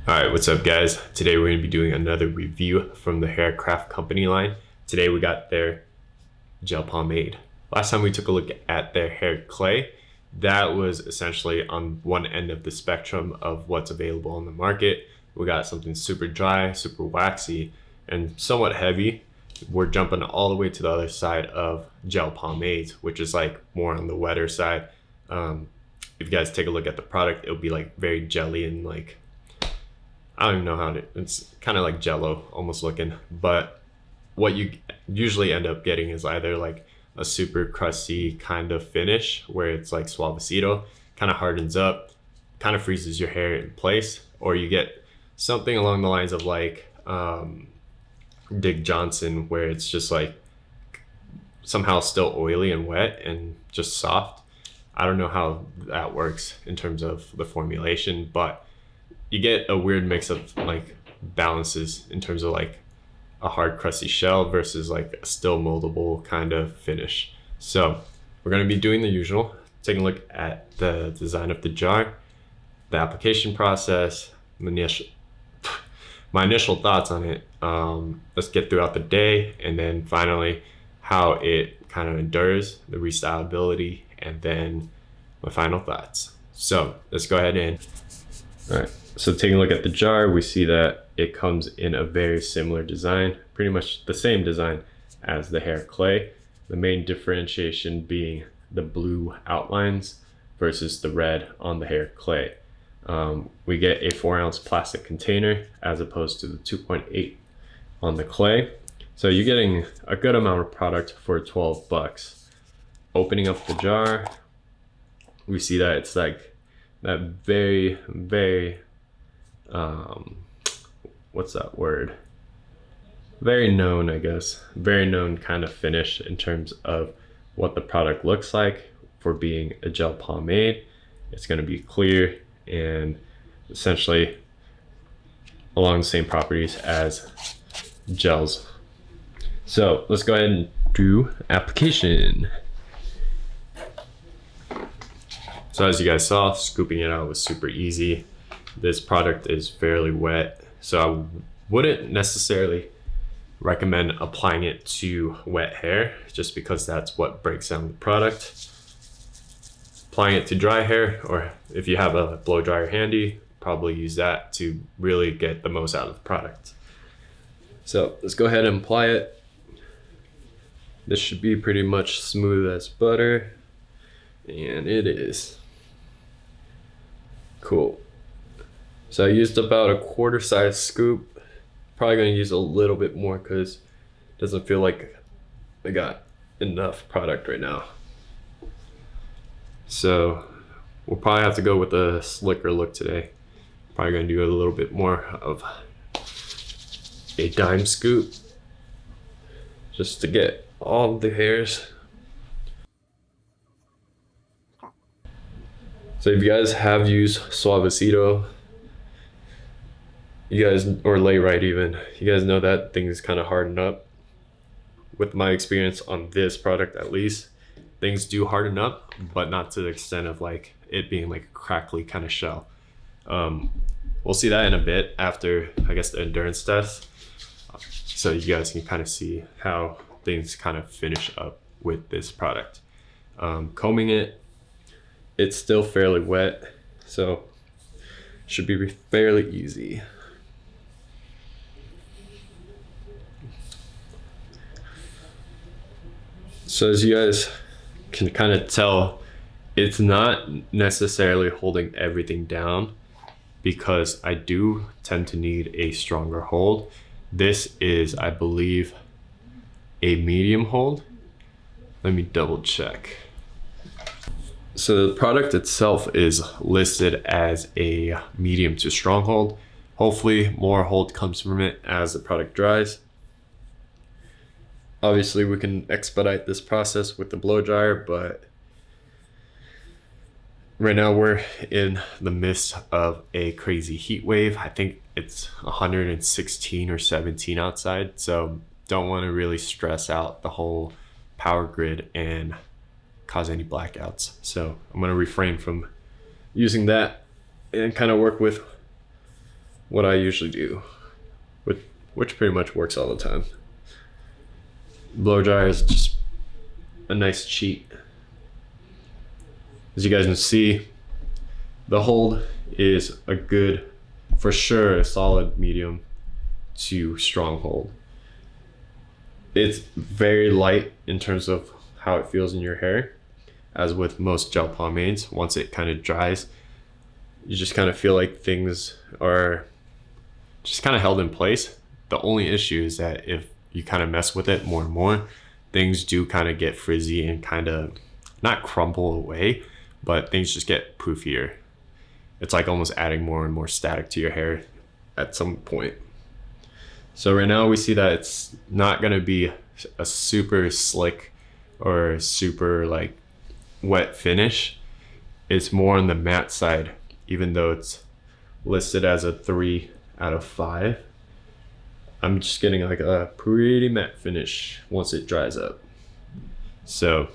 All right, what's up guys? Today we're going to be doing another review from the Haircraft Company line. Today we got their gel pomade. Last time we took a look at their hair clay. That was essentially on one end of the spectrum of what's available on the market. We got something super dry, super waxy, and somewhat heavy. We're jumping all the way to the other side of gel pomades, which is like more on the wetter side. If you guys take a look at the product, it'll be like very jelly and like, I don't even know how to, it's kind of like jello almost looking, but what you usually end up getting is either like a super crusty kind of finish where it's like suavecito, kind of hardens up, kind of freezes your hair in place, or you get something along the lines of like Dick Johnson, where it's just like somehow still oily and wet and just soft. I don't know how that works in terms of the formulation, but you get a weird mix of like balances in terms of like a hard crusty shell versus like a still moldable kind of finish. So we're going to be doing the usual, taking a look at the design of the jar, the application process, my initial thoughts on it. Let's get throughout the day, and then finally how it kind of endures, the restylability, and then my final thoughts. So let's go ahead and all right. So taking a look at the jar, we see that it comes in a very similar design, pretty much the same design as the hair clay. The main differentiation being the blue outlines versus the red on the hair clay. We get a 4-ounce plastic container as opposed to the 2.8 on the clay. So you're getting a good amount of product for 12 bucks. Opening up the jar, we see that it's like that very, very, what's that word? Very known, I guess. Very known kind of finish in terms of what the product looks like for being a gel pomade. It's going to be clear and essentially along the same properties as gels. So let's go ahead and do application. So as you guys saw, scooping it out was super easy. This product is fairly wet, so I wouldn't necessarily recommend applying it to wet hair just because that's what breaks down the product. Applying it to dry hair, or if you have a blow dryer handy, probably use that to really get the most out of the product. So let's go ahead and apply it. This should be pretty much smooth as butter, and it is. Cool. So I used about a quarter size scoop. Probably gonna use a little bit more because it doesn't feel like I got enough product right now. So we'll probably have to go with a slicker look today. Probably gonna do a little bit more of a dime scoop just to get all the hairs. So if you guys have used Suavecito, you guys, or Lay Right even, you guys know that things kind of harden up. With my experience on this product at least, things do harden up, but not to the extent of like it being like a crackly kind of shell. We'll see that in a bit after, I guess, the endurance test. So you guys can kind of see how things kind of finish up with this product. Combing it, it's still fairly wet, so should be fairly easy. So as you guys can kind of tell, it's not necessarily holding everything down because I do tend to need a stronger hold. This is, I believe, a medium hold. Let me double check. So the product itself is listed as a medium to strong hold. Hopefully more hold comes from it as the product dries. Obviously we can expedite this process with the blow dryer, but right now we're in the midst of a crazy heat wave. I think it's 116 or 17 outside, so don't want to really stress out the whole power grid and cause any blackouts. So I'm going to refrain from using that and kind of work with what I usually do, which pretty much works all the time. Blow dryer is just a nice cheat. As you guys can see, the hold is a good, for sure, a solid medium to strong hold. It's very light in terms of how it feels in your hair. As with most gel pomades, once it kind of dries, you just kind of feel like things are just kind of held in place. The only issue is that if you kind of mess with it more and more, things do kind of get frizzy and kind of not crumble away, but things just get poofier. It's like almost adding more and more static to your hair at some point. So right now we see that it's not going to be a super slick or super like wet finish. It's more on the matte side, even though it's listed as a 3 out of 5. I'm just getting like a pretty matte finish once it dries up. So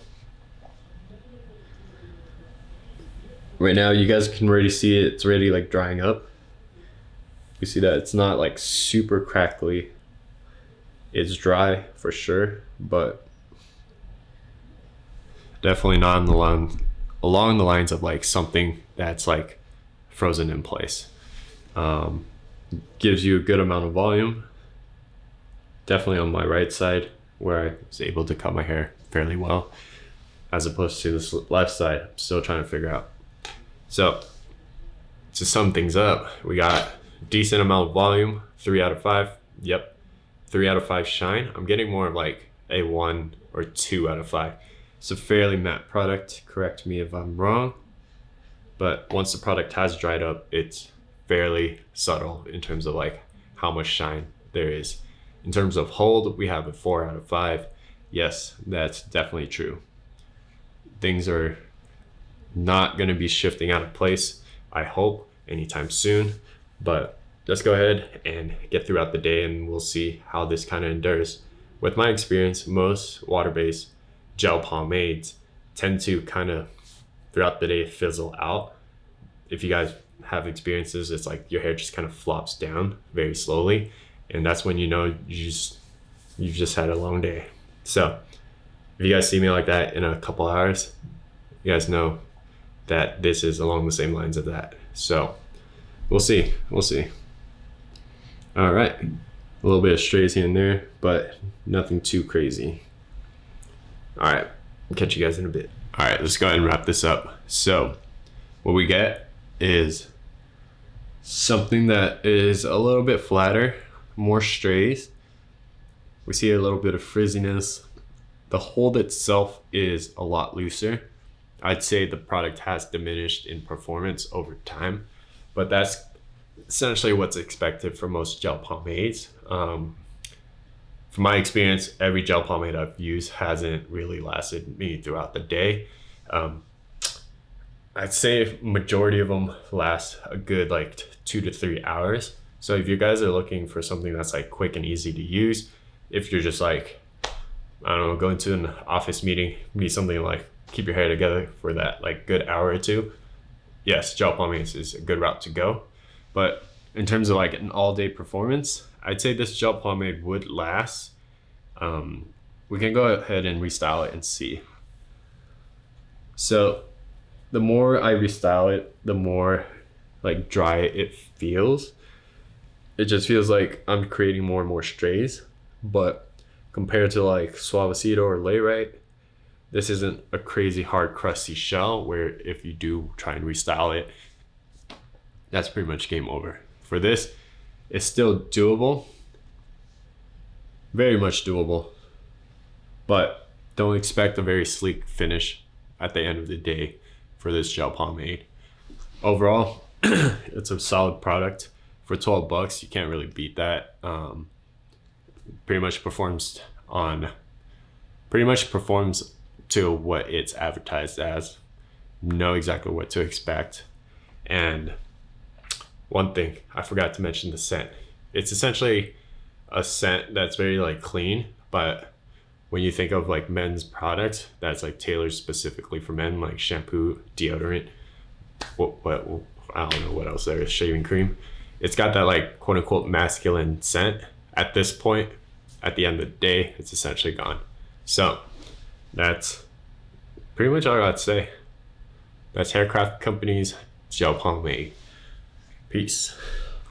right now you guys can already see it's already like drying up. You see that it's not like super crackly. It's dry for sure, but definitely not along the lines of like something that's like frozen in place. Gives you a good amount of volume. Definitely on my right side where I was able to cut my hair fairly well, as opposed to this left side. I'm still trying to figure out. So to sum things up, we got decent amount of volume, 3 out of 5. Yep, 3 out of 5 shine. I'm getting more of like a 1 or 2 out of 5. It's a fairly matte product, correct me if I'm wrong, but once the product has dried up, it's fairly subtle in terms of like how much shine there is. In terms of hold, we have a 4 out of 5. Yes, that's definitely true. Things are not going to be shifting out of place, I hope, anytime soon. But let's go ahead and get throughout the day and we'll see how this kind of endures. With my experience, most water-based gel pomades tend to kind of throughout the day fizzle out. If you guys have experiences, it's like your hair just kind of flops down very slowly, and that's when you know you've just had a long day. So if you guys see me like that in a couple hours, you guys know that this is along the same lines of that. So we'll see. All right, a little bit of strays here and there, but nothing too crazy. All right, I'll catch you guys in a bit. All right, let's go ahead and wrap this up. So what we get is something that is a little bit flatter, more strays. We see a little bit of frizziness. The hold itself is a lot looser. I'd say the product has diminished in performance over time, but that's essentially what's expected for most gel pomades. From my experience, every gel pomade I've used hasn't really lasted me throughout the day. I'd say majority of them last a good like 2 to 3 hours. So if you guys are looking for something that's like quick and easy to use, if you're just like, I don't know, going to an office meeting, need something like keep your hair together for that like good hour or two, yes, gel pomade is a good route to go. But in terms of like an all-day performance, I'd say this gel pomade would last. We can go ahead and restyle it and see. So the more I restyle it, the more like dry it feels. It just feels like I'm creating more and more strays. But compared to like Suavecito or Layrite, this isn't a crazy hard crusty shell where if you do try and restyle it, that's pretty much game over. For this, it's still doable, very much doable, but don't expect a very sleek finish at the end of the day for this gel pomade. Overall, it's a solid product. For $12, you can't really beat that. Pretty much performs to what it's advertised as. Know exactly what to expect. And one thing I forgot to mention, the scent. It's essentially a scent that's very like clean, but when you think of like men's products that's like tailored specifically for men, like shampoo, deodorant, what I don't know what else there is, shaving cream, it's got that like quote unquote masculine scent. At this point, at the end of the day, it's essentially gone. So that's pretty much all I got to say. That's Haircraft Company's gel pomade. Peace.